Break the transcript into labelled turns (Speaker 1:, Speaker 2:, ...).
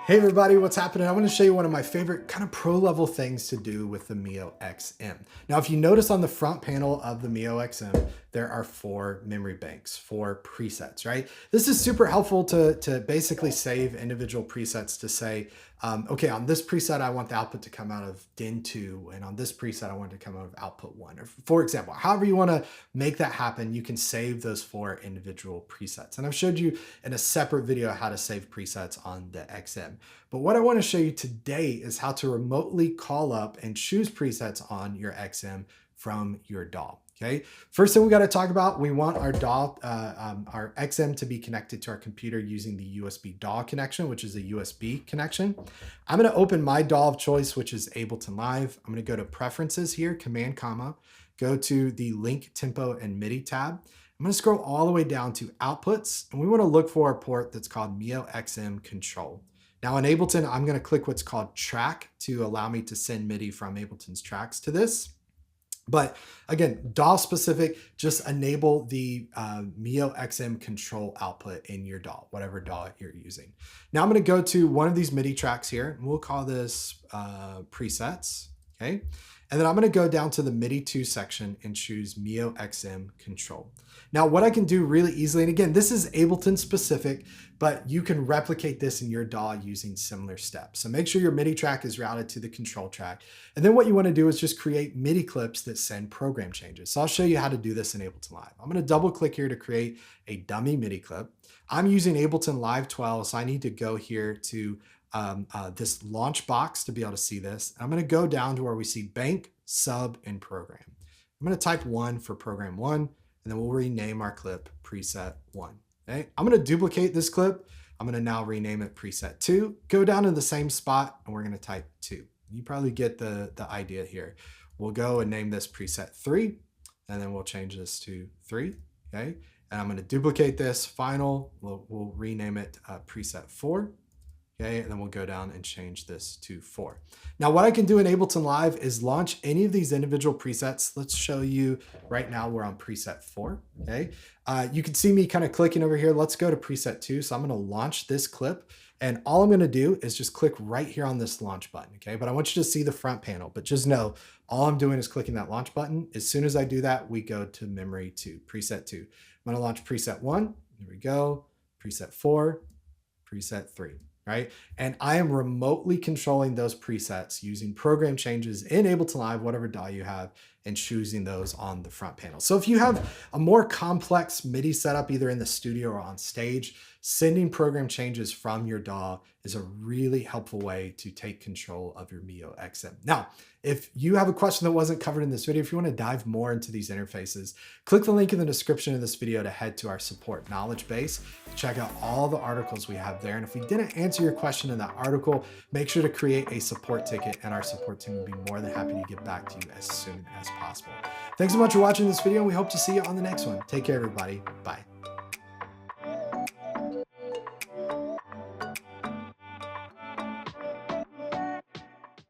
Speaker 1: Hey everybody, what's happening? I want to show you one of my favorite kind of pro level things to do with the mioXM. Now, if you notice on the front panel of the mioXM, there are 4 memory banks, 4 presets, right? This is super helpful to basically save individual presets to say, okay, on this preset, I want the output to come out of DIN 2, and on this preset, I want it to come out of output 1. Or for example, however you want to make that happen, you can save those 4 individual presets. And I've showed you in a separate video how to save presets on the XM. But what I want to show you today is how to remotely call up and choose presets on your XM from your DAW. Okay. First thing we got to talk about, we want our DAW, our XM to be connected to our computer using the USB DAW connection, which is a USB connection. I'm going to open my DAW of choice, which is Ableton Live. I'm going to go to Preferences here, Command, comma, go to the Link, Tempo, and MIDI tab. I'm going to scroll all the way down to Outputs, and we want to look for a port that's called mioXM Control. Now in Ableton, I'm going to click what's called Track to allow me to send MIDI from Ableton's tracks to this. But again, DAW specific, just enable the mioXM control output in your DAW, whatever DAW you're using. Now I'm going to go to one of these MIDI tracks here, and we'll call this presets. Okay. And then I'm going to go down to the MIDI 2 section and choose mioXM control. Now what I can do really easily, and again, this is Ableton specific, but you can replicate this in your DAW using similar steps. So make sure your MIDI track is routed to the control track. And then what you want to do is just create MIDI clips that send program changes. So I'll show you how to do this in Ableton Live. I'm going to double click here to create a dummy MIDI clip. I'm using Ableton Live 12, so I need to go here to this launch box to be able to see this. I'm going to go down to where we see bank, sub, and program. I'm going to type 1 for program 1, and then we'll rename our clip preset 1. Okay? I'm going to duplicate this clip. I'm going to now rename it preset 2, go down to the same spot, and we're going to type 2. You probably get the idea here. We'll go and name this preset 3, and then we'll change this to 3. Okay? And I'm going to duplicate this final. We'll rename it preset 4. Okay, and then we'll go down and change this to 4. Now what I can do in Ableton Live is launch any of these individual presets. Let's show you right now we're on preset 4. Okay, you can see me kind of clicking over here. Let's go to preset 2. So I'm going to launch this clip, and all I'm going to do is just click right here on this launch button. Okay, but I want you to see the front panel, but just know all I'm doing is clicking that launch button. As soon as I do that, we go to memory 2, preset 2. I'm going to launch preset 1. Here we go. Preset 4, preset 3. Right? And I am remotely controlling those presets using program changes in Ableton Live, whatever DAW you have, and choosing those on the front panel. So if you have a more complex MIDI setup, either in the studio or on stage, sending program changes from your DAW is a really helpful way to take control of your mioXM. Now, if you have a question that wasn't covered in this video, if you want to dive more into these interfaces, click the link in the description of this video to head to our support knowledge base to check out all the articles we have there. And if we didn't answer your question in that article, make sure to create a support ticket, and our support team will be more than happy to get back to you as soon as possible. Thanks so much for watching this video, and we hope to see you on the next one. Take care, everybody. Bye.